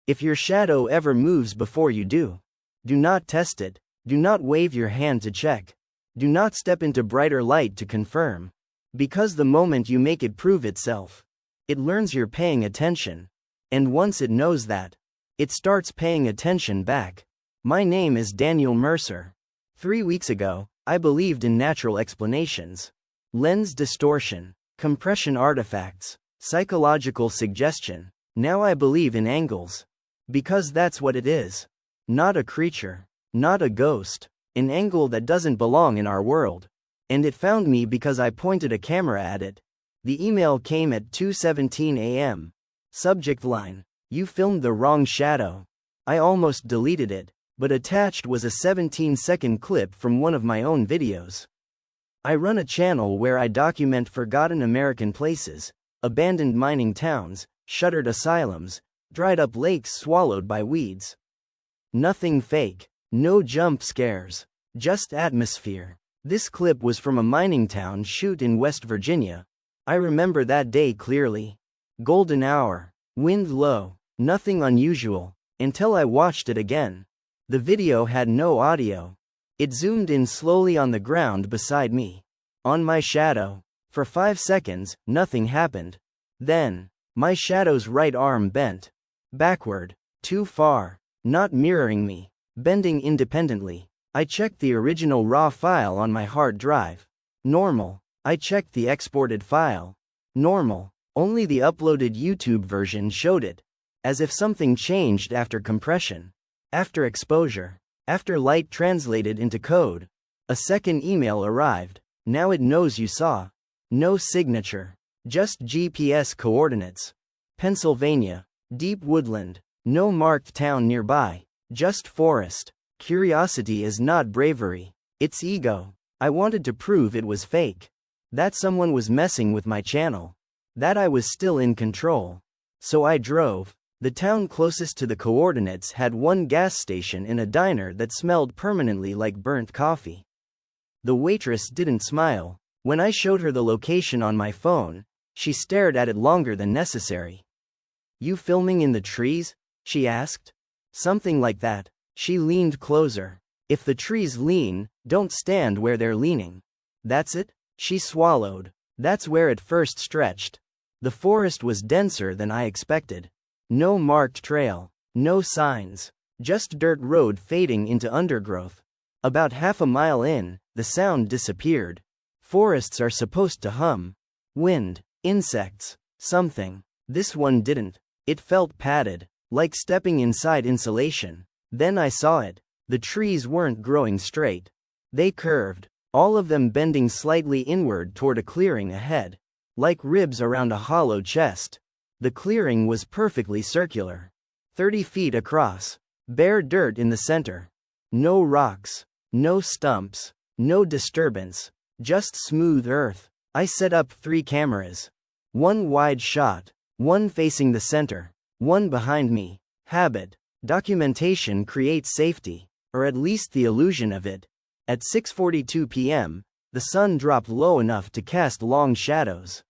If your shadow ever moves before you do not test it. Do not wave your hand to check. Do not step into brighter light to confirm. Because the moment you make it prove itself, it learns you're paying attention. And once it knows that, it starts paying attention back. My name is Daniel Mercer. 3 weeks ago, I believed in natural explanations. Lens distortion, compression artifacts, psychological suggestion. Now I believe in angles. Because that's what it is. Not a creature. Not a ghost. An angle that doesn't belong in our world. And it found me because I pointed a camera at it. The email came at 2:17 a.m. Subject line: you filmed the wrong shadow. I almost deleted it, but attached was a 17-second clip from one of my own videos. I run a channel where I document forgotten American places, abandoned mining towns, shuttered asylums, dried up lakes swallowed by weeds. Nothing fake. No jump scares. Just atmosphere. This clip was from a mining town shoot in West Virginia. I remember that day clearly. Golden hour. Wind low. Nothing unusual. Until I watched it again. The video had no audio. It zoomed in slowly on the ground beside me. On my shadow. For 5 seconds, nothing happened. Then, my shadow's right arm bent. Backward. Too far. Not mirroring me. Bending independently. I checked the original RAW file on my hard drive. Normal. I checked the exported file. Normal. Only the uploaded YouTube version showed it. As if something changed after compression. After exposure. After light translated into code. A second email arrived. Now it knows you saw. No signature. Just GPS coordinates. Pennsylvania. Deep woodland. No marked town nearby. Just forest. Curiosity is not bravery. It's ego. I wanted to prove it was fake. That someone was messing with my channel. That I was still in control. So I drove. The town closest to the coordinates had one gas station and a diner that smelled permanently like burnt coffee. The waitress didn't smile. When I showed her the location on my phone, she stared at it longer than necessary. You filming in the trees? She asked. Something like that. She leaned closer. If the trees lean, don't stand where they're leaning. That's it? She swallowed. That's where it first stretched. The forest was denser than I expected. No marked trail. No signs. Just dirt road fading into undergrowth. About half a mile in, the sound disappeared. Forests are supposed to hum. Wind. Insects. Something. This one didn't. It felt padded. Like stepping inside insulation. Then I saw it. The trees weren't growing straight. They curved. All of them bending slightly inward toward a clearing ahead. Like ribs around a hollow chest. The clearing was perfectly circular. 30 feet across. Bare dirt in the center. No rocks. No stumps. No disturbance. Just smooth earth. I set up 3 cameras. One wide shot. One facing the center. One behind me. Habit. Documentation creates safety, or at least the illusion of it. At 6:42 p.m., the sun dropped low enough to cast long shadows.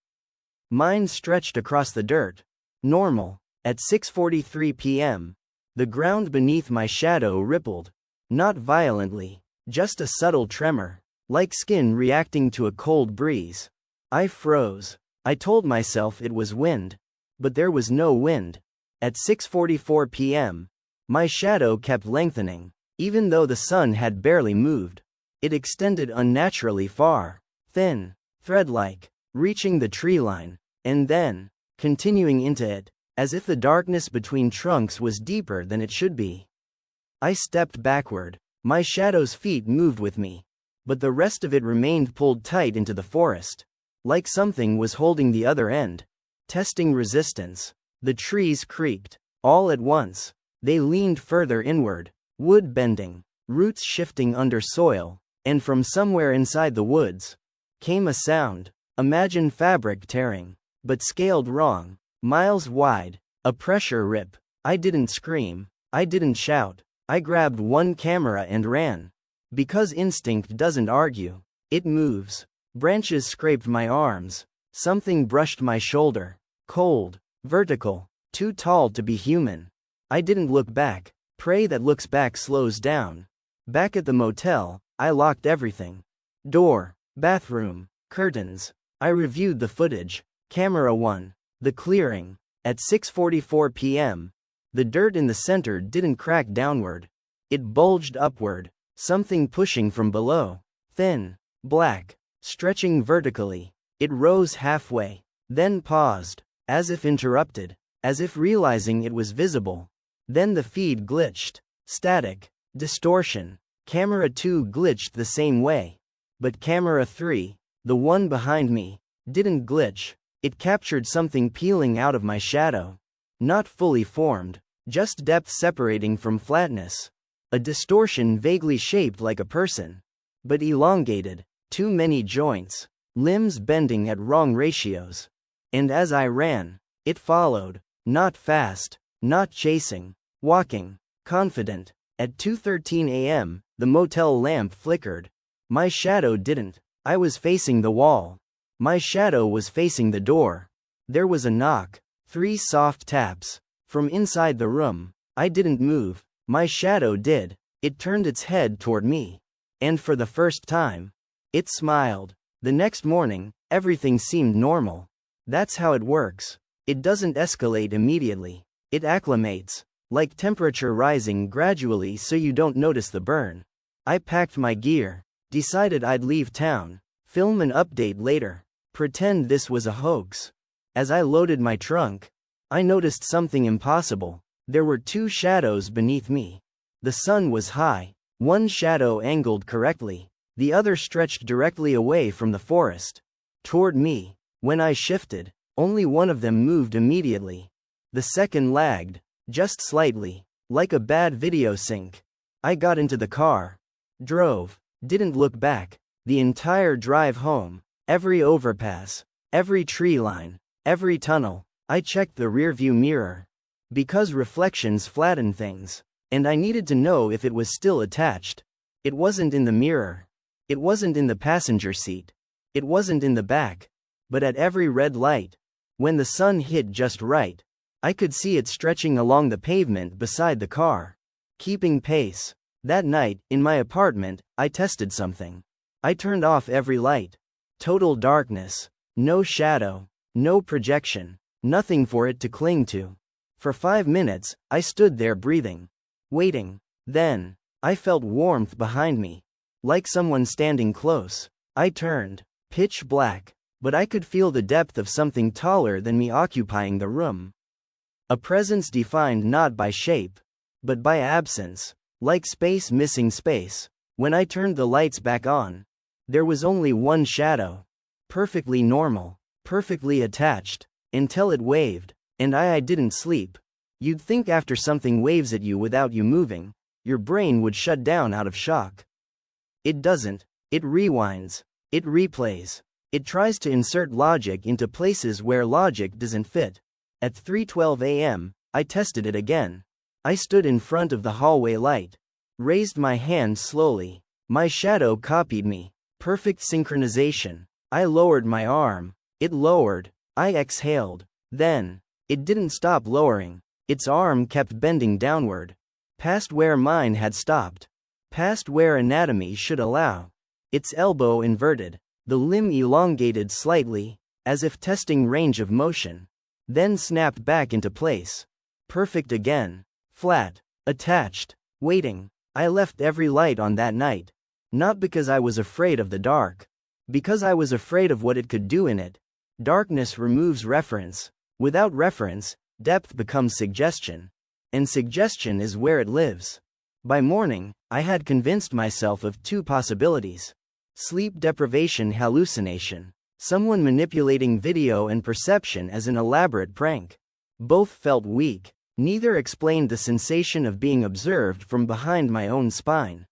Mine stretched across the dirt. Normal. At 6:43 p.m., the ground beneath my shadow rippled. Not violently, just a subtle tremor, like skin reacting to a cold breeze. I froze. I told myself it was wind. But there was no wind. At 6:44 p.m., my shadow kept lengthening, even though the sun had barely moved. It extended unnaturally far, thin, thread-like, reaching the tree line, and then, continuing into it, as if the darkness between trunks was deeper than it should be. I stepped backward. My shadow's feet moved with me, but the rest of it remained pulled tight into the forest, like something was holding the other end, testing resistance. The trees creaked. All at once. They leaned further inward, wood bending, roots shifting under soil, and from somewhere inside the woods came a sound. Imagine fabric tearing, but scaled wrong, miles wide, a pressure rip. I didn't scream. I didn't shout. I grabbed one camera and ran. Because instinct doesn't argue. It moves. Branches scraped my arms. Something brushed my shoulder. Cold. Vertical. Too tall to be human. I didn't look back. Prey that looks back slows down. Back at the motel, I locked everything. Door, bathroom, curtains. I reviewed the footage. Camera 1. The clearing. At 6:44 p.m. The dirt in the center didn't crack downward. It bulged upward. Something pushing from below. Thin. Black. Stretching vertically. It rose halfway. Then paused. As if interrupted. As if realizing it was visible. Then the feed glitched. Static. Distortion. Camera 2 glitched the same way. But camera 3, the one behind me, didn't glitch. It captured something peeling out of my shadow. Not fully formed, just depth separating from flatness. A distortion vaguely shaped like a person. But elongated. Too many joints. Limbs bending at wrong ratios. And as I ran, it followed. Not fast. Not chasing. Walking. Confident. At 2:13 a.m., the motel lamp flickered. My shadow didn't. I was facing the wall. My shadow was facing the door. There was a knock. 3 soft taps. From inside the room. I didn't move. My shadow did. It turned its head toward me. And for the first time, it smiled. The next morning, everything seemed normal. That's how it works. It doesn't escalate immediately. It acclimates. Like temperature rising gradually so you don't notice the burn. I packed my gear. Decided I'd leave town. Film an update later. Pretend this was a hoax. As I loaded my trunk, I noticed something impossible. There were 2 shadows beneath me. The sun was high. One shadow angled correctly. The other stretched directly away from the forest. Toward me. When I shifted, only one of them moved immediately. The second lagged. Just slightly. Like a bad video sync. I got into the car. Drove. Didn't look back. The entire drive home. Every overpass. Every tree line. Every tunnel. I checked the rearview mirror. Because reflections flatten things. And I needed to know if it was still attached. It wasn't in the mirror. It wasn't in the passenger seat. It wasn't in the back. But at every red light. When the sun hit just right. I could see it stretching along the pavement beside the car. Keeping pace. That night, in my apartment, I tested something. I turned off every light. Total darkness. No shadow. No projection. Nothing for it to cling to. For 5 minutes, I stood there breathing. Waiting. Then, I felt warmth behind me. Like someone standing close. I turned. Pitch black. But I could feel the depth of something taller than me occupying the room. A presence defined not by shape, but by absence. Like space missing space. When I turned the lights back on, there was only one shadow. Perfectly normal. Perfectly attached. Until it waved. And I didn't sleep. You'd think after something waves at you without you moving, your brain would shut down out of shock. It doesn't. It rewinds. It replays. It tries to insert logic into places where logic doesn't fit. At 3:12 a.m., I tested it again. I stood in front of the hallway light. Raised my hand slowly. My shadow copied me. Perfect synchronization. I lowered my arm. It lowered. I exhaled. Then, it didn't stop lowering. Its arm kept bending downward. Past where mine had stopped. Past where anatomy should allow. Its elbow inverted. The limb elongated slightly, as if testing range of motion. Then snapped back into place. Perfect again. Flat. Attached. Waiting. I left every light on that night. Not because I was afraid of the dark. Because I was afraid of what it could do in it. Darkness removes reference. Without reference, depth becomes suggestion. And suggestion is where it lives. By morning, I had convinced myself of 2 possibilities. Sleep deprivation hallucination. Someone manipulating video and perception as an elaborate prank. Both felt weak. Neither explained the sensation of being observed from behind my own spine.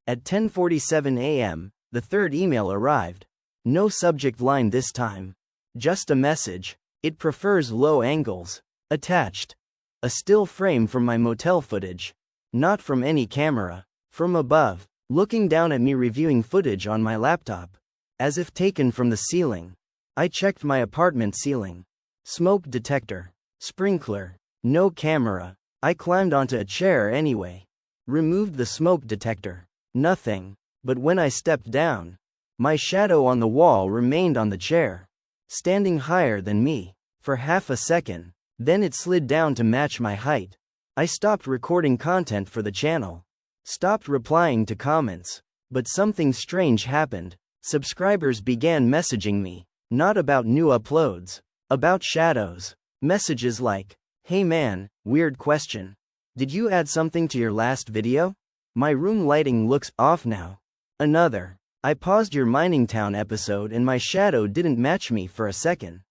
At 10:47 a.m., the third email arrived. No subject line this time. Just a message. It prefers low angles. Attached. A still frame from my motel footage. Not from any camera. From above. Looking down at me reviewing footage on my laptop. As if taken from the ceiling. I checked my apartment ceiling. Smoke detector. Sprinkler. No camera. I climbed onto a chair anyway. Removed the smoke detector. Nothing. But when I stepped down, my shadow on the wall remained on the chair, standing higher than me, for half a second. Then it slid down to match my height. I stopped recording content for the channel. Stopped replying to comments. But something strange happened. Subscribers began messaging me. Not about new uploads. About shadows. Messages like, "Hey man, weird question. Did you add something to your last video? My room lighting looks off now." Another, "I paused your Mining Town episode and my shadow didn't match me for a second.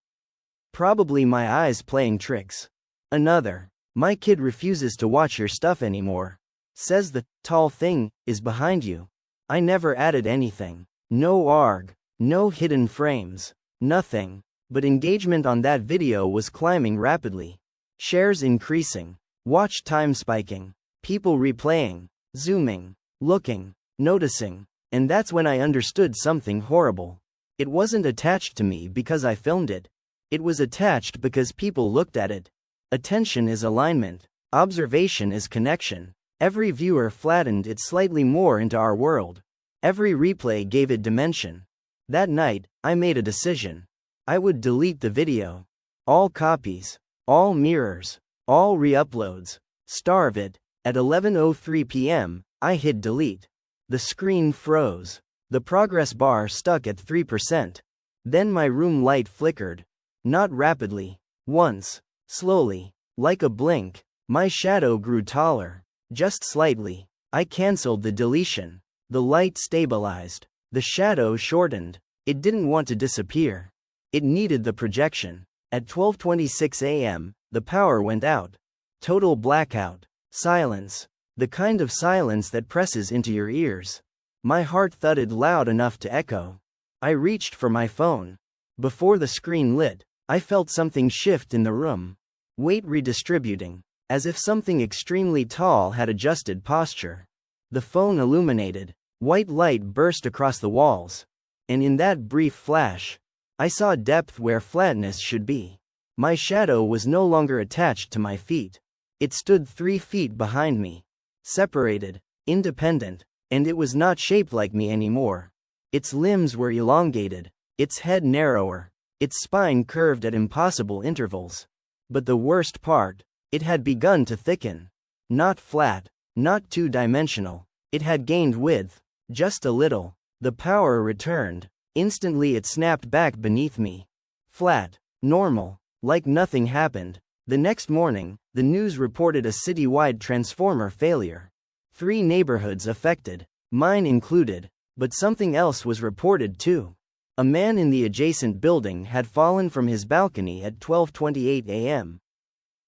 Probably my eyes playing tricks." Another, "My kid refuses to watch your stuff anymore. Says the tall thing is behind you." I never added anything. No arg. No hidden frames. Nothing. But engagement on that video was climbing rapidly. Shares increasing. Watch time spiking. People replaying. Zooming. Looking. Noticing. And that's when I understood something horrible. It wasn't attached to me because I filmed it. It was attached because people looked at it. Attention is alignment. Observation is connection. Every viewer flattened it slightly more into our world. Every replay gave it dimension. That night, I made a decision. I would delete the video. All copies. All mirrors. All re-uploads. Starve it. At 11:03 p.m., I hit delete. The screen froze. The progress bar stuck at 3%. Then my room light flickered. Not rapidly. Once. Slowly. Like a blink. My shadow grew taller. Just slightly. I cancelled the deletion. The light stabilized. The shadow shortened. It didn't want to disappear. It needed the projection. At 12:26 a.m., the power went out. Total blackout. Silence. The kind of silence that presses into your ears. My heart thudded loud enough to echo. I reached for my phone. Before the screen lit, I felt something shift in the room. Weight redistributing. As if something extremely tall had adjusted posture. The phone illuminated. White light burst across the walls. And in that brief flash, I saw depth where flatness should be. My shadow was no longer attached to my feet. It stood 3 feet behind me. Separated, independent, and it was not shaped like me anymore. Its limbs were elongated, its head narrower, its spine curved at impossible intervals. But the worst part, it had begun to thicken. Not flat, not two-dimensional. It had gained width, just a little. The power returned. Instantly it snapped back beneath me. Flat, normal, like nothing happened. The next morning, the news reported a citywide transformer failure. 3 neighborhoods affected, mine included, but something else was reported too. A man in the adjacent building had fallen from his balcony at 12:28 a.m.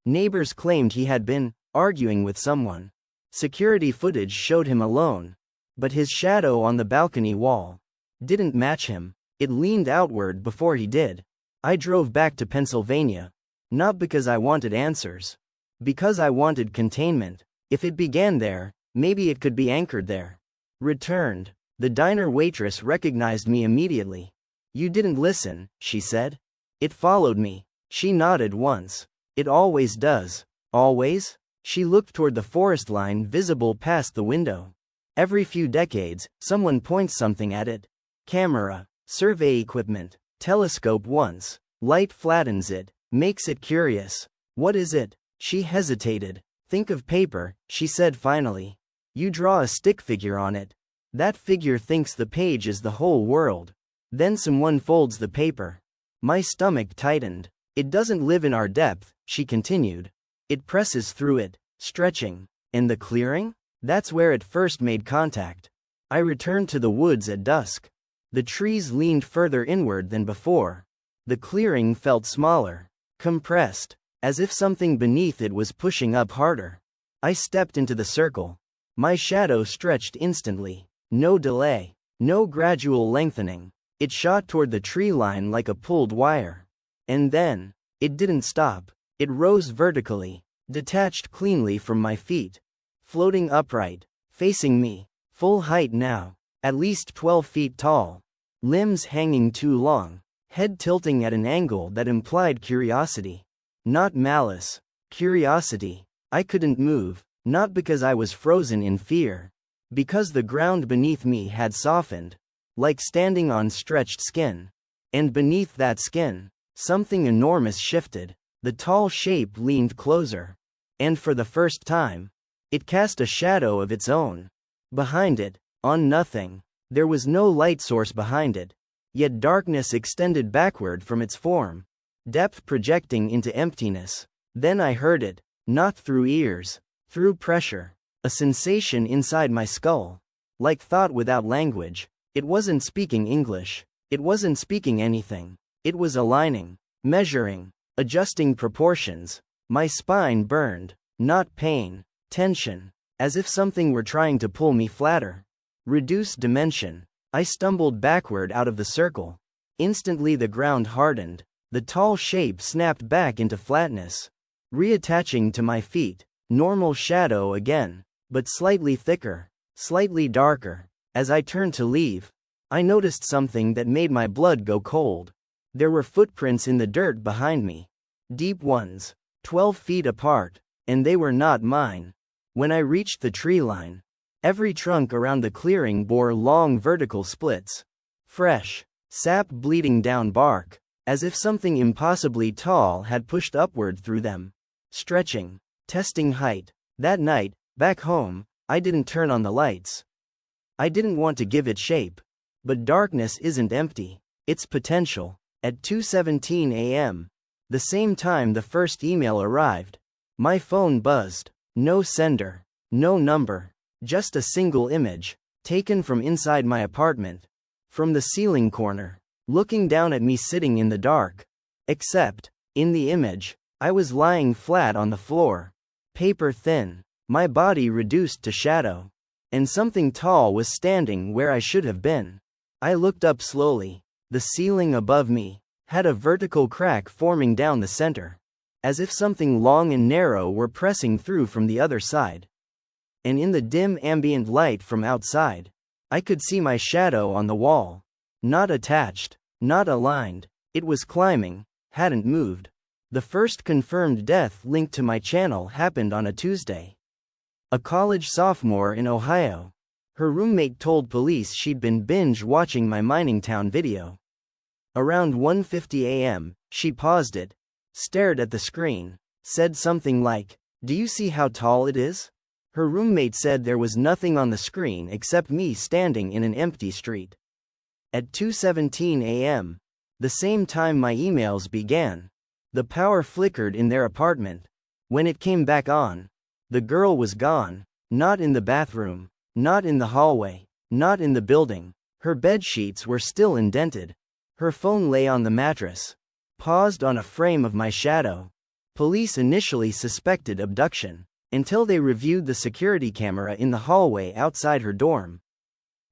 Neighbors claimed he had been arguing with someone. Security footage showed him alone. But his shadow on the balcony wall didn't match him. It leaned outward before he did. I drove back to Pennsylvania. Not because I wanted answers. Because I wanted containment. If it began there, maybe it could be anchored there. Returned. The diner waitress recognized me immediately. "You didn't listen," she said. "It followed me." She nodded once. "It always does." "Always?" She looked toward the forest line visible past the window. Every few decades, someone points something at it. Camera, survey equipment, telescope once. Light flattens it, makes it curious. What is it? She hesitated. "Think of paper," she said finally. "You draw a stick figure on it. That figure thinks the page is the whole world. Then someone folds the paper." My stomach tightened. "It doesn't live in our depth," she continued. "It presses through it, stretching. And the clearing? That's where it first made contact." I returned to the woods at dusk. The trees leaned further inward than before. The clearing felt smaller, compressed, as if something beneath it was pushing up harder. I stepped into the circle. My shadow stretched instantly. No delay, no gradual lengthening. It shot toward the tree line like a pulled wire. And then, it didn't stop. It rose vertically, detached cleanly from my feet. Floating upright, facing me, full height now, at least 12 feet tall. Limbs hanging too long, head tilting at an angle that implied curiosity. Not malice, curiosity. I couldn't move, not because I was frozen in fear. Because the ground beneath me had softened, like standing on stretched skin. And beneath that skin, something enormous shifted. The tall shape leaned closer. And for the first time, it cast a shadow of its own. Behind it, on nothing, there was no light source behind it. Yet darkness extended backward from its form, depth projecting into emptiness. Then I heard it, not through ears, through pressure. A sensation inside my skull. Like thought without language. It wasn't speaking English. It wasn't speaking anything. It was aligning, measuring, adjusting proportions. My spine burned. Not pain, tension. As if something were trying to pull me flatter. Reduced dimension. I stumbled backward out of the circle. Instantly the ground hardened. The tall shape snapped back into flatness. Reattaching to my feet. Normal shadow again. But slightly thicker, slightly darker. As I turned to leave, I noticed something that made my blood go cold. There were footprints in the dirt behind me. Deep ones, 12 feet apart, and they were not mine. When I reached the tree line, every trunk around the clearing bore long vertical splits. Fresh, sap bleeding down bark, as if something impossibly tall had pushed upward through them. Stretching, testing height. That night, back home, I didn't turn on the lights. I didn't want to give it shape. But darkness isn't empty. It's potential. At 2:17 a.m., the same time the first email arrived, my phone buzzed. No sender. No number. Just a single image, taken from inside my apartment. From the ceiling corner, looking down at me sitting in the dark. Except, in the image, I was lying flat on the floor. Paper thin. My body reduced to shadow. And something tall was standing where I should have been. I looked up slowly. The ceiling above me had a vertical crack forming down the center, as if something long and narrow were pressing through from the other side. And in the dim ambient light from outside, I could see my shadow on the wall. Not attached, not aligned. It was climbing, hadn't moved. The first confirmed death linked to my channel happened on a Tuesday. A college sophomore in Ohio. Her roommate told police she'd been binge-watching my Mining Town video. Around 1:50 a.m., she paused it, stared at the screen, said something like, "Do you see how tall it is?" Her roommate said there was nothing on the screen except me standing in an empty street. At 2:17 a.m., the same time my emails began, the power flickered in their apartment. When it came back on, the girl was gone. Not in the bathroom, not in the hallway, not in the building. Her bed sheets were still indented. Her phone lay on the mattress, paused on a frame of my shadow. Police initially suspected abduction, until they reviewed the security camera in the hallway outside her dorm.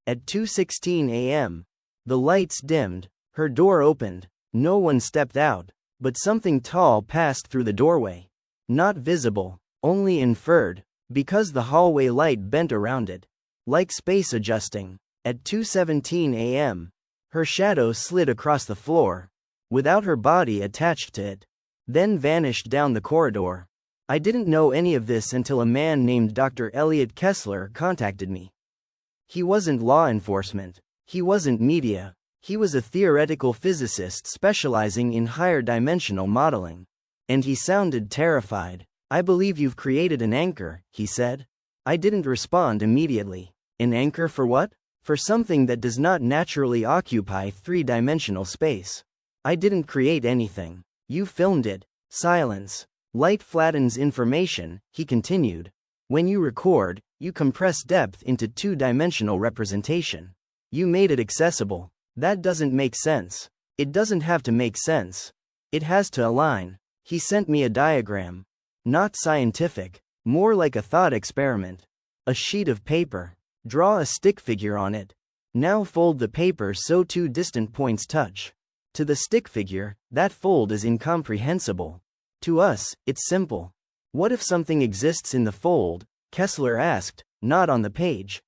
At 2:16 a.m., the lights dimmed, her door opened, no one stepped out, but something tall passed through the doorway. Not visible, only inferred, because the hallway light bent around it, like space adjusting. At 2:17 a.m., her shadow slid across the floor, without her body attached to it, then vanished down the corridor. I didn't know any of this until a man named Dr. Elliot Kessler contacted me. He wasn't law enforcement. He wasn't media. He was a theoretical physicist specializing in higher dimensional modeling. And he sounded terrified. "I believe you've created an anchor," he said. I didn't respond immediately. An anchor for what? For something that does not naturally occupy three-dimensional space. I didn't create anything. You filmed it. Silence. Light flattens information, he continued. When you record, you compress depth into two-dimensional representation. You made it accessible. That doesn't make sense. It doesn't have to make sense. It has to align. He sent me a diagram. Not scientific, more like a thought experiment. A sheet of paper. Draw a stick figure on it. Now fold the paper so two distant points touch. To the stick figure, that fold is incomprehensible. To us, it's simple. What if something exists in the fold? Kessler asked, not on the page.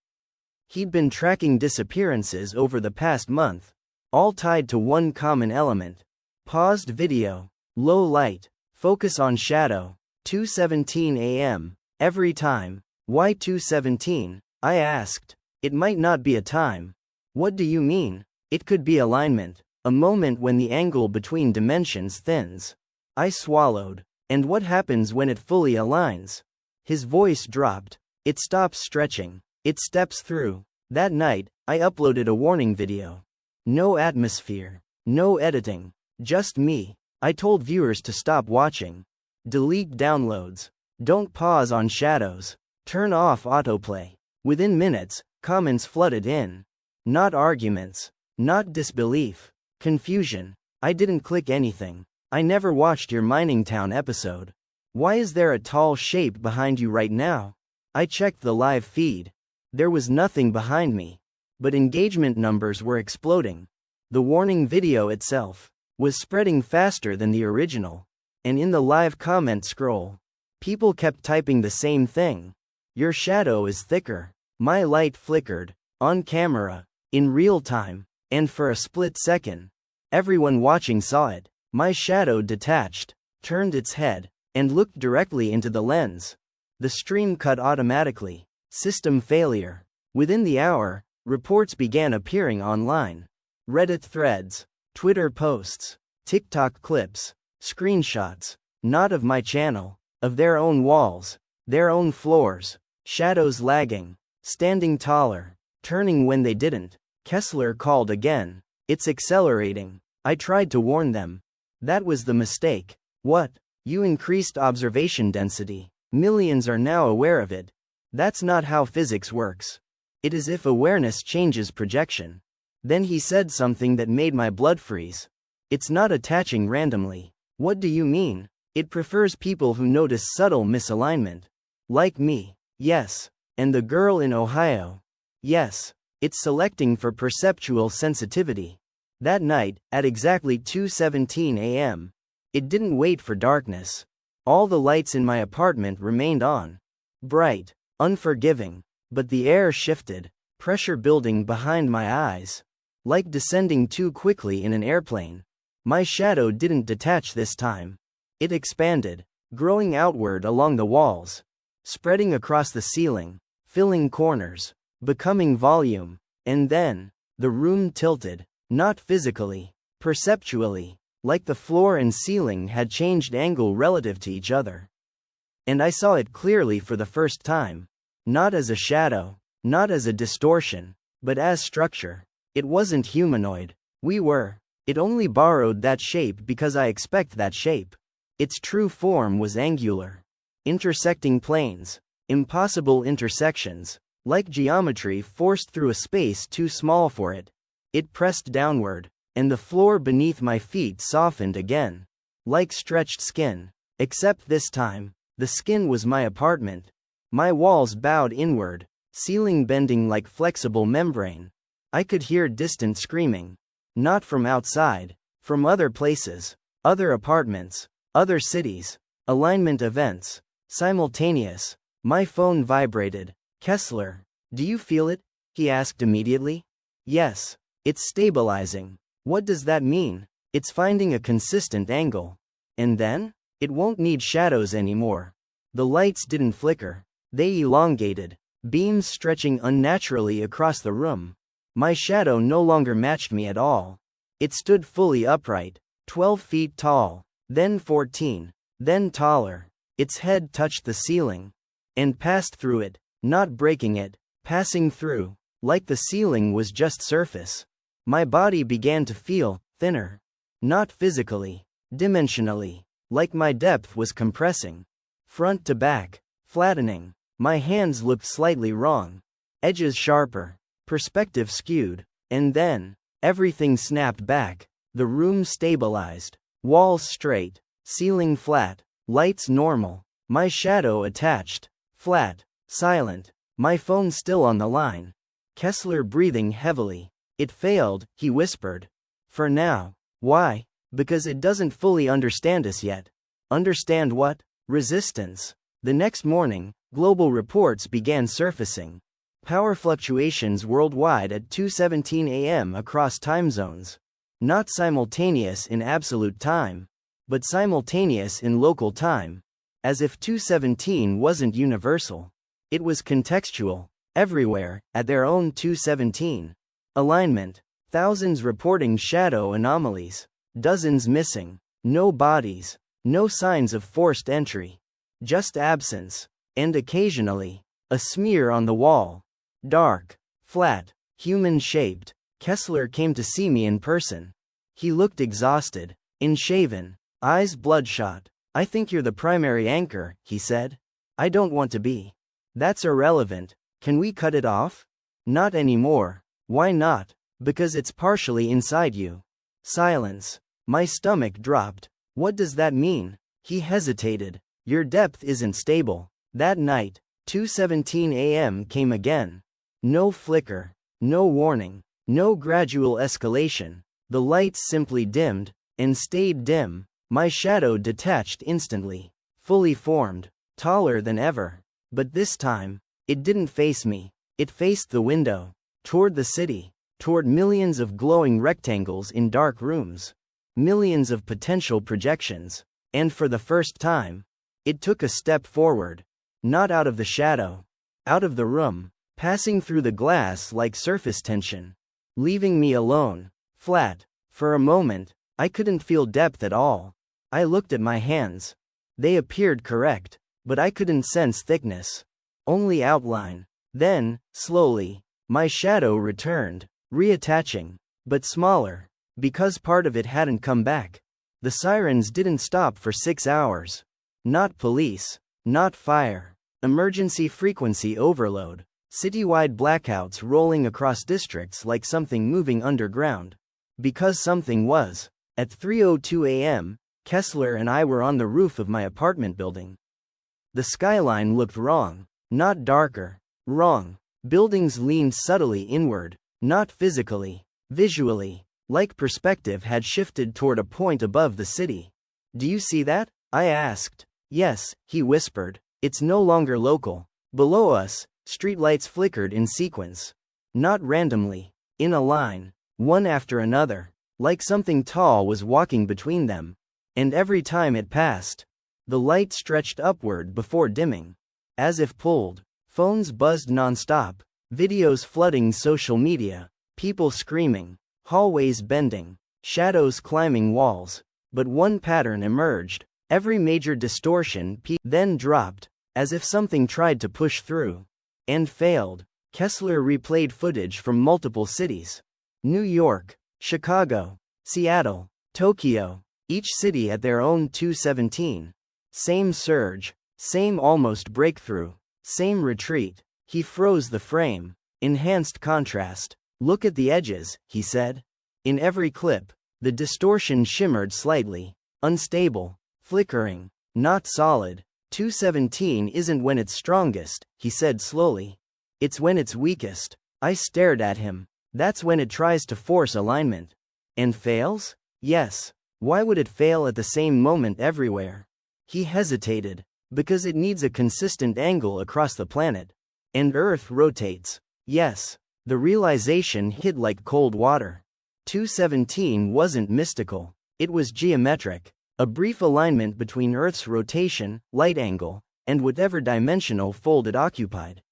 He'd been tracking disappearances over the past month, all tied to one common element. Paused video. Low light. Focus on shadow. 2:17 a.m. Every time. Why 2:17? I asked. It might not be a time. What do you mean? It could be alignment. A moment when the angle between dimensions thins. I swallowed. And what happens when it fully aligns? His voice dropped. It stops stretching. It steps through. That night, I uploaded a warning video. No atmosphere. No editing. Just me. I told viewers to stop watching. Delete downloads. Don't pause on shadows. Turn off autoplay. Within minutes, comments flooded in. Not arguments. Not disbelief. Confusion. I didn't click anything. I never watched your Mining Town episode. Why is there a tall shape behind you right now? I checked the live feed. There was nothing behind me. But engagement numbers were exploding. The warning video itself was spreading faster than the original. And in the live comment scroll, people kept typing the same thing. Your shadow is thicker. My light flickered. On camera. In real time. And for a split second. Everyone watching saw it. My shadow detached, turned its head, and looked directly into the lens. The stream cut automatically. System failure. Within the hour, reports began appearing online. Reddit threads, Twitter posts, TikTok clips, screenshots, not of my channel, of their own walls, their own floors, shadows lagging, standing taller, turning when they didn't. Kessler called again. It's accelerating. I tried to warn them. That was the mistake. What? You increased observation density. Millions are now aware of it. That's not how physics works. It is if awareness changes projection. Then he said something that made my blood freeze. It's not attaching randomly. What do you mean? It prefers people who notice subtle misalignment. Like me. Yes. And the girl in Ohio. Yes. It's selecting for perceptual sensitivity. That night, at exactly 2:17 a.m., it didn't wait for darkness. All the lights in my apartment remained on. Bright, unforgiving. But the air shifted, pressure building behind my eyes. Like descending too quickly in an airplane. My shadow didn't detach this time. It expanded, growing outward along the walls, spreading across the ceiling, filling corners, becoming volume. And then, the room tilted, not physically, perceptually, like the floor and ceiling had changed angle relative to each other. And I saw it clearly for the first time. Not as a shadow, not as a distortion, but as structure. It wasn't humanoid. We were. It only borrowed that shape because I expect that shape. Its true form was angular. Intersecting planes. Impossible intersections. Like geometry forced through a space too small for it. It pressed downward, and the floor beneath my feet softened again. Like stretched skin. Except this time, the skin was my apartment. My walls bowed inward, ceiling bending like flexible membrane. I could hear distant screaming. Not from outside, from other places, other apartments, other cities, alignment events, simultaneous. My phone vibrated. Kessler, do you feel it? He asked immediately. Yes, it's stabilizing. What does that mean? It's finding a consistent angle. And then? It won't need shadows anymore. The lights didn't flicker. They elongated, beams stretching unnaturally across the room. My shadow no longer matched me at all. It stood fully upright, 12 feet tall, then 14, then taller. Its head touched the ceiling and passed through it, not breaking it, passing through, like the ceiling was just surface. My body began to feel thinner. Not physically, dimensionally, like my depth was compressing. Front to back, flattening. My hands looked slightly wrong. Edges sharper. Perspective skewed. And then, everything snapped back. The room stabilized. Walls straight. Ceiling flat. Lights normal. My shadow attached. Flat. Silent. My phone still on the line. Kessler breathing heavily. It failed, he whispered. For now. Why? Because it doesn't fully understand us yet. Understand what? Resistance. The next morning, global reports began surfacing. Power fluctuations worldwide at 2:17 a.m. across time zones. Not simultaneous in absolute time, but simultaneous in local time. As if 217 wasn't universal. It was contextual. Everywhere, at their own 217. Alignment. Thousands reporting shadow anomalies. Dozens missing. No bodies. No signs of forced entry. Just absence. And occasionally, a smear on the wall. Dark. Flat. Human-shaped. Kessler came to see me in person. He looked exhausted. Unshaven. Eyes bloodshot. "I think you're the primary anchor," he said. "I don't want to be." "That's irrelevant. Can we cut it off?" "Not anymore." "Why not?" "Because it's partially inside you." Silence. My stomach dropped. "What does that mean?" He hesitated. "Your depth isn't stable." That night, 2:17 a.m. came again. No flicker. No warning. No gradual escalation. The lights simply dimmed, and stayed dim. My shadow detached instantly. Fully formed. Taller than ever. But this time, it didn't face me. It faced the window. Toward the city. Toward millions of glowing rectangles in dark rooms. Millions of potential projections. And for the first time, it took a step forward. Not out of the shadow. Out of the room. Passing through the glass like surface tension. Leaving me alone. Flat. For a moment, I couldn't feel depth at all. I looked at my hands. They appeared correct, but I couldn't sense thickness. Only outline. Then, slowly, my shadow returned, reattaching, but smaller, because part of it hadn't come back. The sirens didn't stop for 6 hours. Not police. Not fire. Emergency frequency overload. Citywide blackouts rolling across districts like something moving underground. Because something was. At 3:02 a.m., Kessler and I were on the roof of my apartment building. The skyline looked wrong. Not darker. Wrong. Buildings leaned subtly inward. Not physically. Visually. Like perspective had shifted toward a point above the city. "Do you see that?" I asked. "Yes," he whispered. "It's no longer local." Below us, streetlights flickered in sequence. Not randomly. In a line. One after another. Like something tall was walking between them. And every time it passed, the light stretched upward before dimming. As if pulled. Phones buzzed nonstop. Videos flooding social media. People screaming. Hallways bending. Shadows climbing walls. But one pattern emerged. Every major distortion then dropped, as if something tried to push through. And failed. Kessler replayed footage from multiple cities. New York. Chicago. Seattle. Tokyo. Each city at their own 217. Same surge. Same almost breakthrough. Same retreat. He froze the frame. Enhanced contrast. "Look at the edges," he said. In every clip, the distortion shimmered slightly. Unstable. Flickering. Not solid. 217 isn't when it's strongest, he said slowly. It's when it's weakest. I stared at him. That's when it tries to force alignment. And fails? Yes. Why would it fail at the same moment everywhere? He hesitated. Because it needs a consistent angle across the planet. And Earth rotates. Yes. The realization hit like cold water. 217 wasn't mystical. It was geometric. A brief alignment between Earth's rotation, light angle, and whatever dimensional fold it occupied.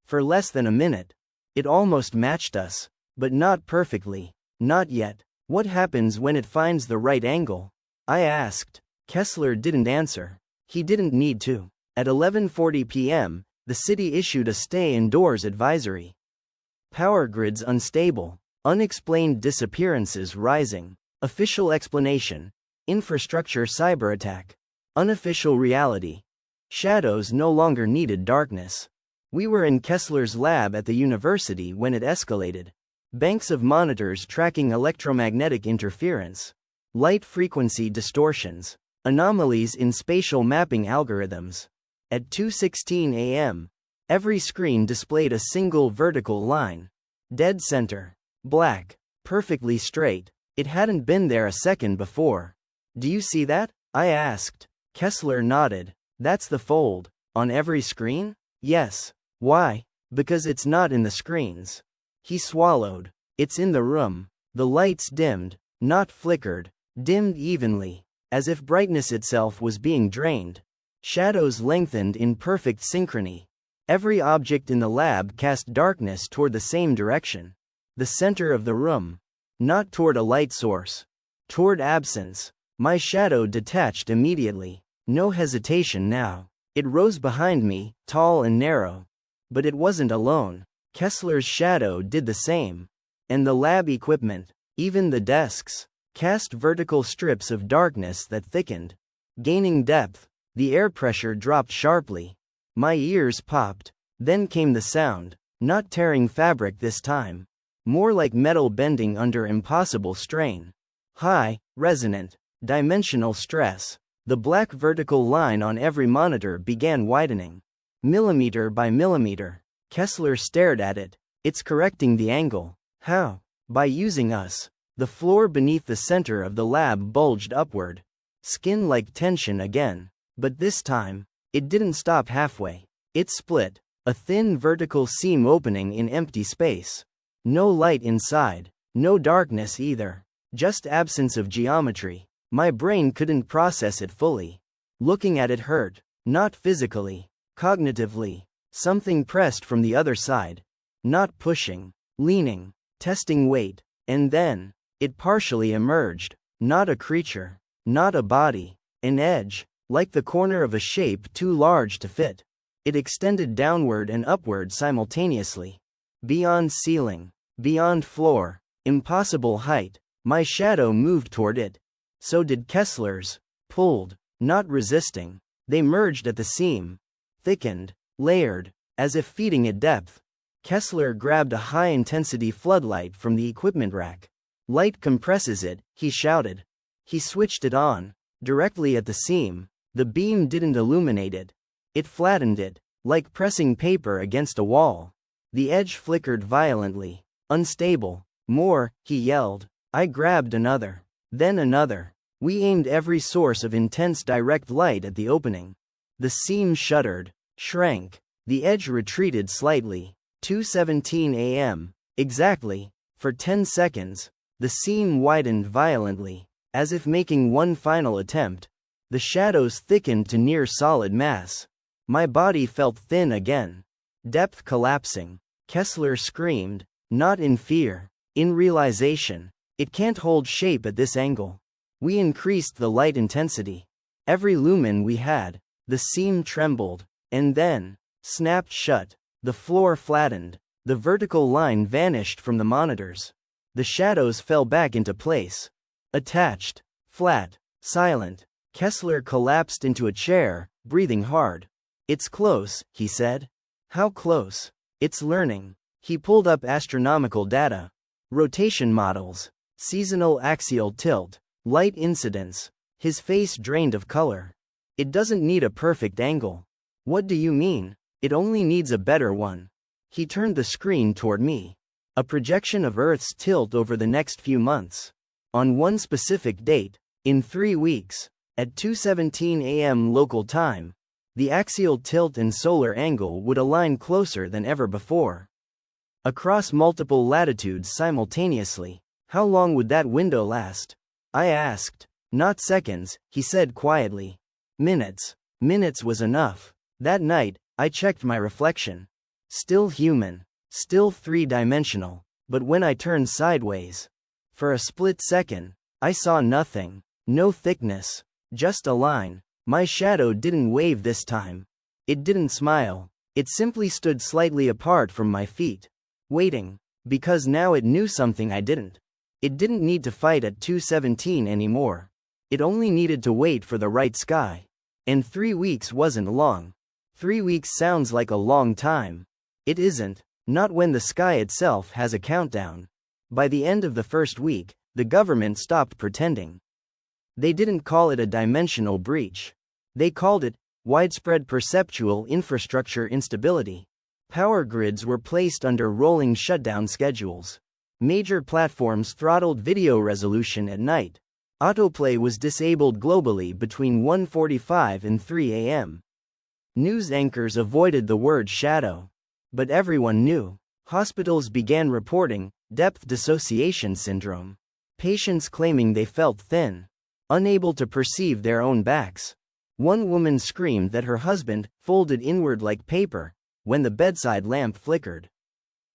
For less than a minute. It almost matched us. But not perfectly. Not yet. What happens when it finds the right angle? I asked. Kessler didn't answer. He didn't need to. At 11:40 p.m., the city issued a stay indoors advisory. Power grids unstable. Unexplained disappearances rising. Official explanation. Infrastructure cyber attack. Unofficial reality. Shadows no longer needed darkness. We were in Kessler's lab at the university when it escalated. Banks of monitors tracking electromagnetic interference. Light frequency distortions. Anomalies in spatial mapping algorithms. At 2:16 a.m., every screen displayed a single vertical line. Dead center. Black. Perfectly straight. It hadn't been there a second before. Do you see that? I asked. Kessler nodded. That's the fold. On every screen? Yes. Why? Because it's not in the screens. He swallowed. It's in the room. The lights dimmed, not flickered, dimmed evenly, as if brightness itself was being drained. Shadows lengthened in perfect synchrony. Every object in the lab cast darkness toward the same direction. The center of the room. Not toward a light source. Toward absence. My shadow detached immediately. No hesitation now. It rose behind me, tall and narrow. But it wasn't alone. Kessler's shadow did the same. And the lab equipment, even the desks, cast vertical strips of darkness that thickened. Gaining depth, the air pressure dropped sharply. My ears popped. Then came the sound, not tearing fabric this time. More like metal bending under impossible strain. High, resonant, dimensional stress. The black vertical line on every monitor began widening. Millimeter by millimeter. Kessler stared at it. It's correcting the angle. How? By using us. The floor beneath the center of the lab bulged upward. Skin-like tension again. But this time, it didn't stop halfway. It split. A thin vertical seam opening in empty space. No light inside. No darkness either. Just absence of geometry. My brain couldn't process it fully. Looking at it hurt. Not physically. Cognitively. Something pressed from the other side. Not pushing. Leaning. Testing weight. And then, it partially emerged. Not a creature. Not a body. An edge. Like the corner of a shape too large to fit. It extended downward and upward simultaneously. Beyond ceiling. Beyond floor. Impossible height. My shadow moved toward it. So did Kessler's. Pulled. Not resisting. They merged at the seam. Thickened. Layered. As if feeding it depth. Kessler grabbed a high-intensity floodlight from the equipment rack. Light compresses it, he shouted. He switched it on. Directly at the seam. The beam didn't illuminate it. It flattened it, like pressing paper against a wall. The edge flickered violently. Unstable. More, he yelled. I grabbed another. Then another. We aimed every source of intense direct light at the opening. The seam shuddered. Shrank. The edge retreated slightly. 2:17 a.m. Exactly. For 10 seconds. The seam widened violently. As if making one final attempt. The shadows thickened to near solid mass. My body felt thin again. Depth collapsing. Kessler screamed. Not in fear. In realization. It can't hold shape at this angle. We increased the light intensity. Every lumen we had. The seam trembled. And then, snapped shut. The floor flattened. The vertical line vanished from the monitors. The shadows fell back into place. Attached. Flat. Silent. Kessler collapsed into a chair, breathing hard. It's close, he said. How close? It's learning. He pulled up astronomical data. Rotation models. Seasonal axial tilt. Light incidence. His face drained of color. It doesn't need a perfect angle. What do you mean? It only needs a better one. He turned the screen toward me. A projection of Earth's tilt over the next few months. On one specific date, in 3 weeks, at 2:17 a.m. local time, the axial tilt and solar angle would align closer than ever before. Across multiple latitudes simultaneously. How long would that window last? I asked. Not seconds, he said quietly. Minutes. Minutes was enough. That night, I checked my reflection. Still human. Still three-dimensional. But when I turned sideways, for a split second, I saw nothing. No thickness. Just a line. My shadow didn't wave this time. It didn't smile. It simply stood slightly apart from my feet. Waiting. Because now it knew something I didn't. It didn't need to fight at 2:17 anymore. It only needed to wait for the right sky. And 3 weeks wasn't long. 3 weeks sounds like a long time. It isn't. Not when the sky itself has a countdown. By the end of the first week, the government stopped pretending. They didn't call it a dimensional breach. They called it widespread perceptual infrastructure instability. Power grids were placed under rolling shutdown schedules. Major platforms throttled video resolution at night. Autoplay was disabled globally between 1:45 and 3 a.m. News anchors avoided the word shadow. But everyone knew. Hospitals began reporting depth dissociation syndrome. Patients claiming they felt thin. Unable to perceive their own backs. One woman screamed that her husband folded inward like paper when the bedside lamp flickered.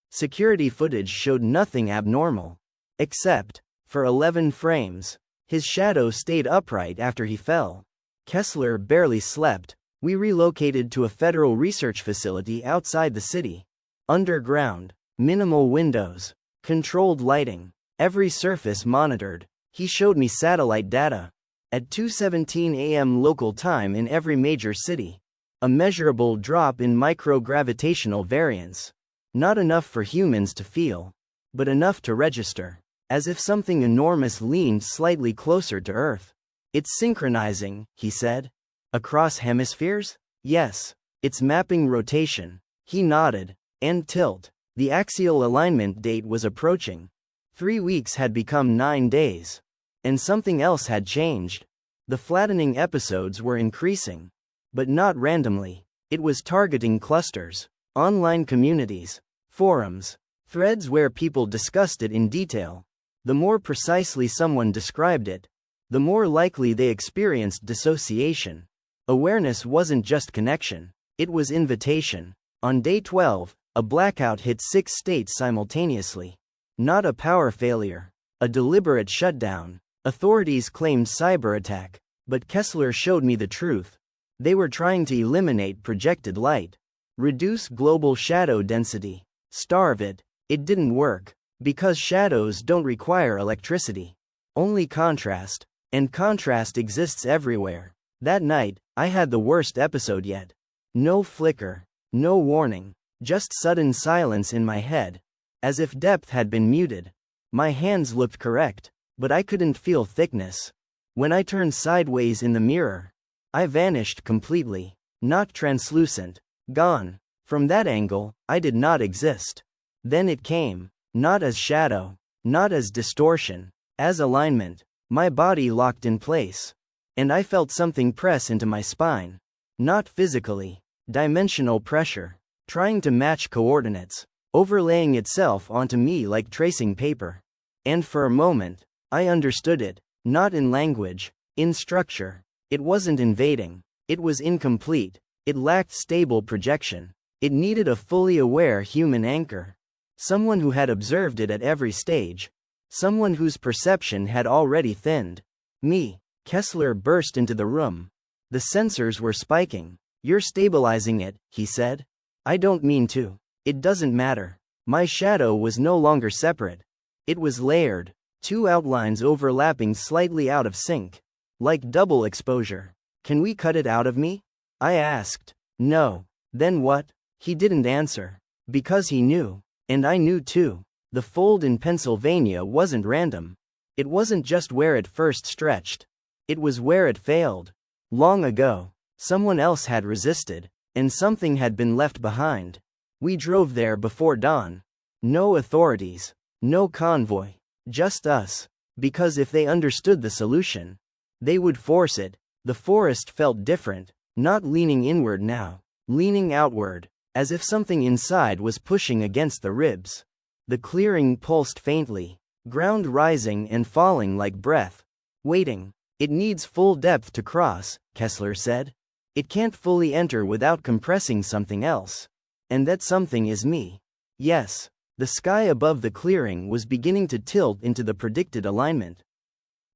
Security footage showed nothing abnormal. Except, for 11 frames, his shadow stayed upright after he fell. Kessler barely slept. We relocated to a federal research facility outside the city. Underground, minimal windows, controlled lighting, every surface monitored. He showed me satellite data. At 2:17 a.m. local time in every major city. A measurable drop in microgravitational variance. Not enough for humans to feel, but enough to register. As if something enormous leaned slightly closer to Earth. It's synchronizing, he said. Across hemispheres? Yes. It's mapping rotation. He nodded. And tilt. The axial alignment date was approaching. 3 weeks had become 9 days. And something else had changed. The flattening episodes were increasing. But not randomly. It was targeting clusters, online communities, forums, threads where people discussed it in detail. The more precisely someone described it, the more likely they experienced dissociation. Awareness wasn't just connection, it was invitation. On day 12, a blackout hit 6 states simultaneously. Not a power failure, a deliberate shutdown. Authorities claimed cyber attack, but Kessler showed me the truth. They were trying to eliminate projected light, reduce global shadow density, starve it. It didn't work, because shadows don't require electricity, only contrast, and contrast exists everywhere. That night, I had the worst episode yet. No flicker, no warning, just sudden silence in my head, as if depth had been muted. My hands looked correct, but I couldn't feel thickness. When I turned sideways in the mirror, I vanished completely, not translucent, gone. From that angle, I did not exist. Then it came, not as shadow, not as distortion, as alignment. My body locked in place. And I felt something press into my spine. Not physically, dimensional pressure, trying to match coordinates, overlaying itself onto me like tracing paper. And for a moment, I understood it, not in language, in structure. It wasn't invading. It was incomplete. It lacked stable projection. It needed a fully aware human anchor. Someone who had observed it at every stage. Someone whose perception had already thinned. Me. Kessler burst into the room. The sensors were spiking. You're stabilizing it, he said. I don't mean to. It doesn't matter. My shadow was no longer separate. It was layered. 2 outlines overlapping slightly out of sync. Like double exposure. Can we cut it out of me? I asked. No. Then what? He didn't answer. Because he knew. And I knew too. The fold in Pennsylvania wasn't random. It wasn't just where it first stretched. It was where it failed. Long ago. Someone else had resisted. And something had been left behind. We drove there before dawn. No authorities. No convoy. Just us. Because if they understood the solution, they would force it. The forest felt different. Not leaning inward now. Leaning outward. As if something inside was pushing against the ribs. The clearing pulsed faintly. Ground rising and falling like breath. Waiting. It needs full depth to cross, Kessler said. It can't fully enter without compressing something else. And that something is me. Yes. The sky above the clearing was beginning to tilt into the predicted alignment.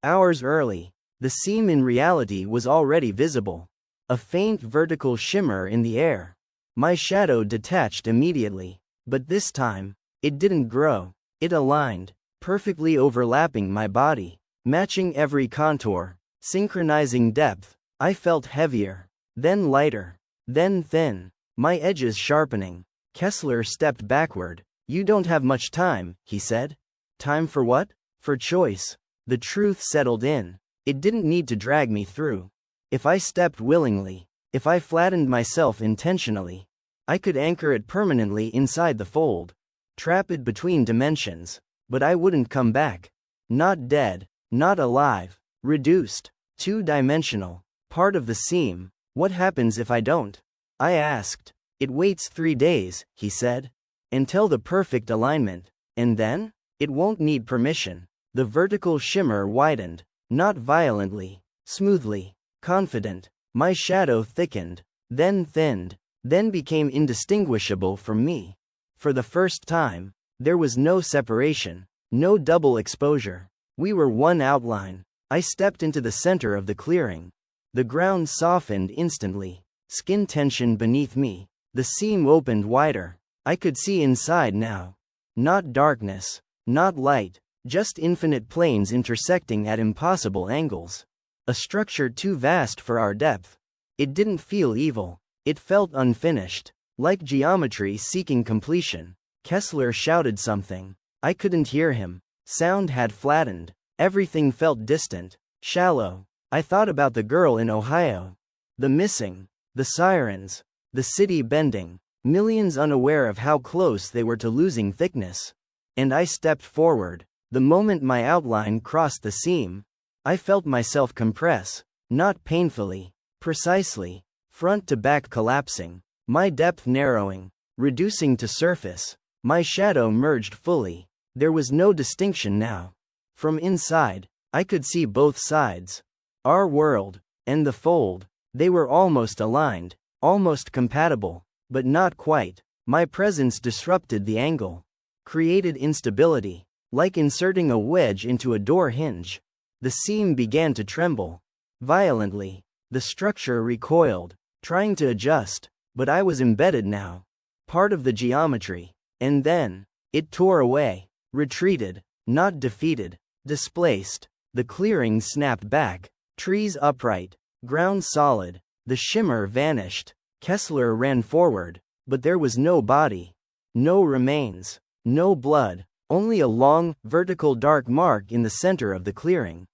Hours early, the seam in reality was already visible. A faint vertical shimmer in the air. My shadow detached immediately. But this time, it didn't grow. It aligned, perfectly overlapping my body, matching every contour, synchronizing depth. I felt heavier, then lighter, then thin, my edges sharpening. Kessler stepped backward. You don't have much time, he said. Time for what? For choice. The truth settled in. It didn't need to drag me through. If I stepped willingly, if I flattened myself intentionally, I could anchor it permanently inside the fold, trap it between dimensions, but I wouldn't come back. Not dead, not alive, reduced, 2-dimensional, part of the seam. What happens if I don't? I asked. It waits 3 days, he said. Until the perfect alignment. And then? It won't need permission. The vertical shimmer widened. Not violently. Smoothly. Confident. My shadow thickened, then thinned, then became indistinguishable from me. For the first time, there was no separation, no double exposure. We were one outline. I stepped into the center of the clearing. The ground softened instantly, skin tension beneath me. The seam opened wider. I could see inside now. Not darkness, not light, just infinite planes intersecting at impossible angles. A structure too vast for our depth. It didn't feel evil. It felt unfinished, like geometry seeking completion. Kessler shouted something. I couldn't hear him. Sound had flattened. Everything felt distant, shallow. I thought about the girl in Ohio. The missing, the sirens, the city bending, millions unaware of how close they were to losing thickness. And I stepped forward. The moment my outline crossed the seam, I felt myself compress, not painfully, precisely, front to back collapsing, my depth narrowing, reducing to surface. My shadow merged fully. There was no distinction now. From inside, I could see both sides. Our world, and the fold, they were almost aligned, almost compatible, but not quite. My presence disrupted the angle, created instability, like inserting a wedge into a door hinge. The seam began to tremble. Violently, the structure recoiled, trying to adjust, but I was embedded now. Part of the geometry. And then, it tore away, retreated, not defeated. Displaced. The clearing snapped back, trees upright, ground solid. The shimmer vanished. Kessler ran forward, but there was no body, no remains, no blood, only a long, vertical dark mark in the center of the clearing.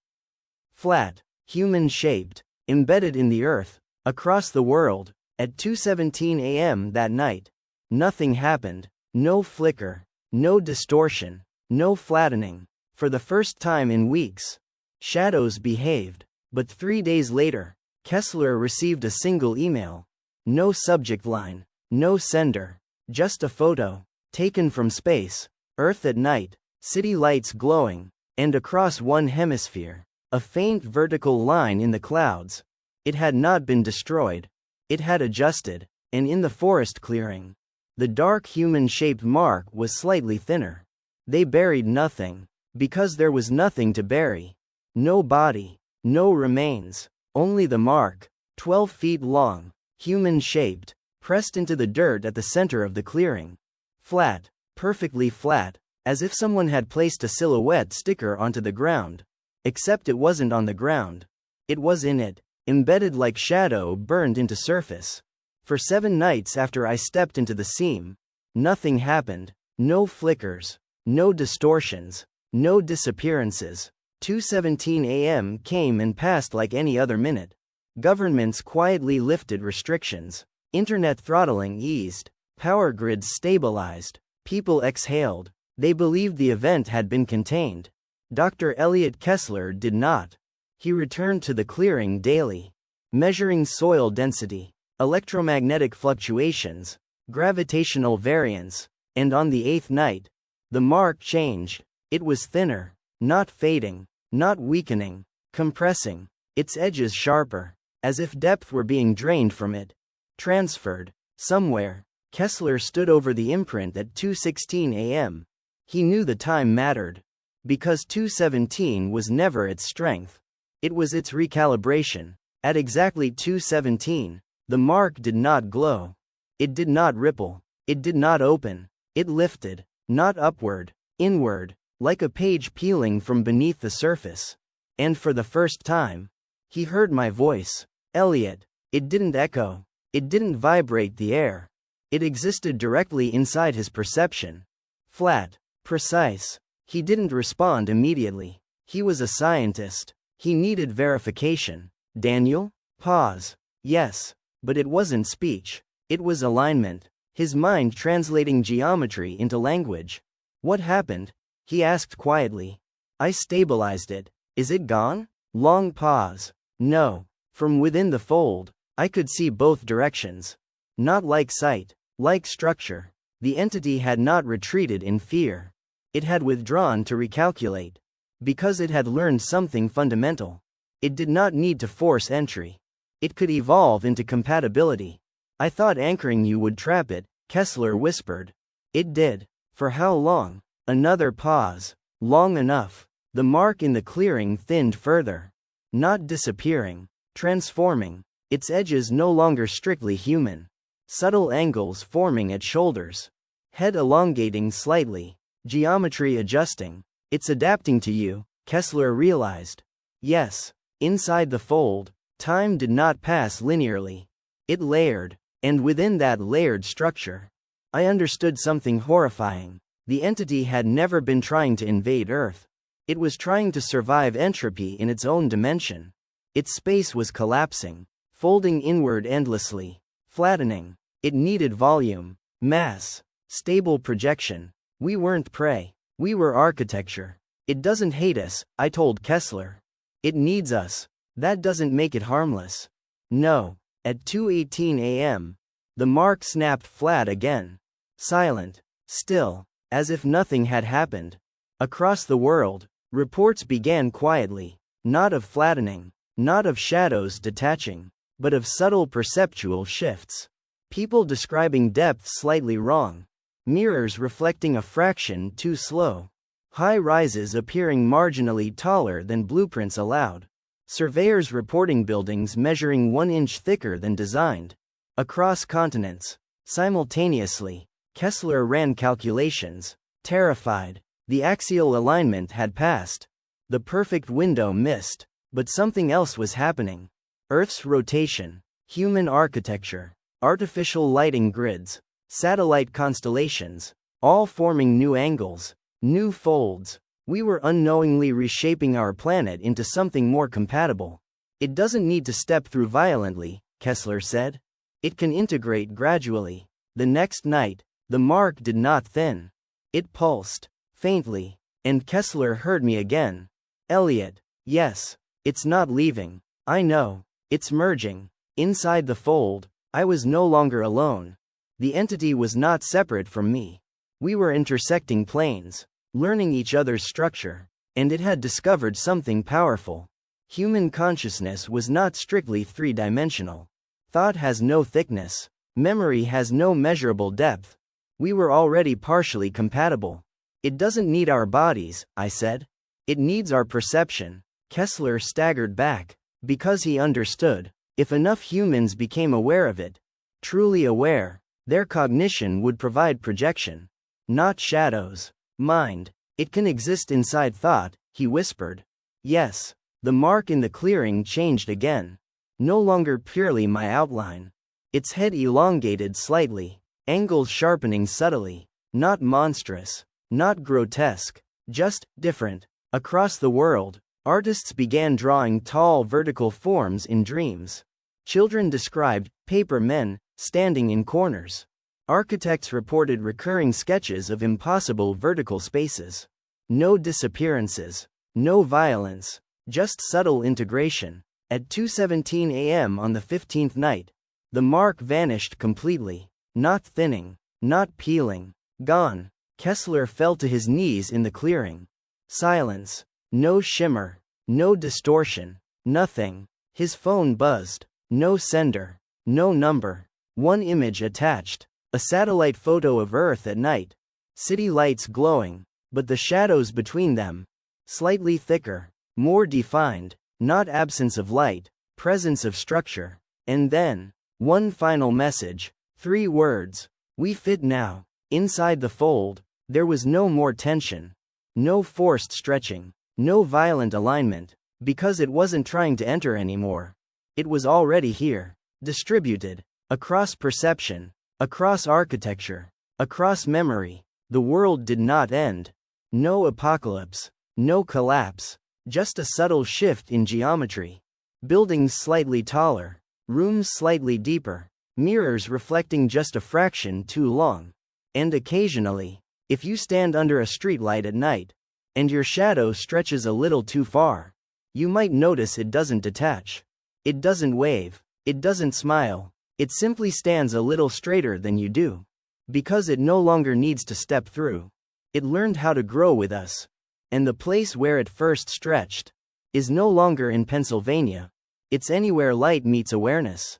Flat, human-shaped, embedded in the earth, across the world. At 2:17 a.m. that night, nothing happened. No flicker, no distortion, no flattening. For the first time in weeks, shadows behaved. But 3 days later, Kessler received a single email. No subject line, no sender, just a photo, taken from space, Earth at night, city lights glowing, and across one hemisphere, a faint vertical line in the clouds. It had not been destroyed. It had adjusted, and in the forest clearing, the dark human-shaped mark was slightly thinner. They buried nothing. Because there was nothing to bury. No body, no remains, only the mark, 12 feet long, human-shaped, pressed into the dirt at the center of the clearing. Flat, perfectly flat, as if someone had placed a silhouette sticker onto the ground. Except it wasn't on the ground. It was in it, embedded like shadow burned into surface. For 7 nights after I stepped into the seam, nothing happened. No flickers, no distortions. No disappearances. 2:17 a.m. came and passed like any other minute. Governments quietly lifted restrictions. Internet throttling eased. Power grids stabilized. People exhaled. They believed the event had been contained. Dr. Elliot Kessler did not. He returned to the clearing daily, measuring soil density, electromagnetic fluctuations, gravitational variance, and on the 8th night, the mark changed. It was thinner, not fading, not weakening, compressing, its edges sharper, as if depth were being drained from it. Transferred, somewhere. Kessler stood over the imprint at 2:16 a.m. He knew the time mattered. Because 2:17 was never its strength. It was its recalibration. At exactly 2:17, the mark did not glow. It did not ripple. It did not open. It lifted, not upward, inward. Like a page peeling from beneath the surface. And for the first time, he heard my voice. Elliot. It didn't echo. It didn't vibrate the air. It existed directly inside his perception. Flat, precise. He didn't respond immediately. He was a scientist. He needed verification. Daniel? Pause. Yes. But it wasn't speech. It was alignment. His mind translating geometry into language. What happened? He asked quietly. I stabilized it. Is it gone? Long pause. No. From within the fold, I could see both directions. Not like sight, like structure. The entity had not retreated in fear. It had withdrawn to recalculate. Because it had learned something fundamental. It did not need to force entry. It could evolve into compatibility. I thought anchoring you would trap it, Kessler whispered. It did. For how long? Another pause. Long enough. The mark in the clearing thinned further. Not disappearing. Transforming. Its edges no longer strictly human. Subtle angles forming at shoulders. Head elongating slightly. Geometry adjusting. It's adapting to you, Kessler realized. Yes. Inside the fold, time did not pass linearly. It layered. And within that layered structure, I understood something horrifying. The entity had never been trying to invade Earth. It was trying to survive entropy in its own dimension. Its space was collapsing, folding inward endlessly, flattening. It needed volume, mass, stable projection. We weren't prey. We were architecture. It doesn't hate us, I told Kessler. It needs us. That doesn't make it harmless. No. At 2:18 a.m., the mark snapped flat again. Silent. Still. As if nothing had happened. Across the world, reports began quietly. Not of flattening. Not of shadows detaching. But of subtle perceptual shifts. People describing depth slightly wrong. Mirrors reflecting a fraction too slow. High rises appearing marginally taller than blueprints allowed. Surveyors reporting buildings measuring 1 inch thicker than designed. Across continents. Simultaneously, Kessler ran calculations. Terrified. The axial alignment had passed. The perfect window missed. But something else was happening. Earth's rotation. Human architecture. Artificial lighting grids. Satellite constellations. All forming new angles. New folds. We were unknowingly reshaping our planet into something more compatible. It doesn't need to step through violently, Kessler said. It can integrate gradually. The next night, the mark did not thin. It pulsed, faintly, and Kessler heard me again. Elliot, yes, it's not leaving. I know. It's merging. Inside the fold, I was no longer alone. The entity was not separate from me. We were intersecting planes, learning each other's structure, and it had discovered something powerful. Human consciousness was not strictly three-dimensional. Thought has no thickness. Memory has no measurable depth. We were already partially compatible. It doesn't need our bodies, I said. It needs our perception. Kessler staggered back, because he understood. If enough humans became aware of it, truly aware, their cognition would provide projection. Not shadows. Mind. It can exist inside thought, he whispered. Yes. The mark in the clearing changed again. No longer purely my outline. Its head elongated slightly, angles sharpening subtly. Not monstrous. Not grotesque. Just different. Across the world, artists began drawing tall vertical forms in dreams. Children described paper men standing in corners. Architects reported recurring sketches of impossible vertical spaces. No disappearances. No violence. Just subtle integration. At 2:17 a.m. on the 15th night, the mark vanished completely. Not thinning. Not peeling. Gone. Kessler fell to his knees in the clearing. Silence. No shimmer. No distortion. Nothing. His phone buzzed. No sender. No number. One image attached. A satellite photo of Earth at night. City lights glowing, but the shadows between them, slightly thicker, more defined, not absence of light, presence of structure. And then, one final message, 3 words. We fit now. Inside the fold, there was no more tension. No forced stretching. No violent alignment, because it wasn't trying to enter anymore. It was already here, distributed, across perception, across architecture, across memory. The world did not end. No apocalypse. No collapse. Just a subtle shift in geometry. Buildings slightly taller. Rooms slightly deeper. Mirrors reflecting just a fraction too long. And occasionally, if you stand under a streetlight at night, and your shadow stretches a little too far, you might notice it doesn't detach. It doesn't wave. It doesn't smile. It simply stands a little straighter than you do. Because it no longer needs to step through. It learned how to grow with us. And the place where it first stretched is no longer in Pennsylvania. It's anywhere light meets awareness.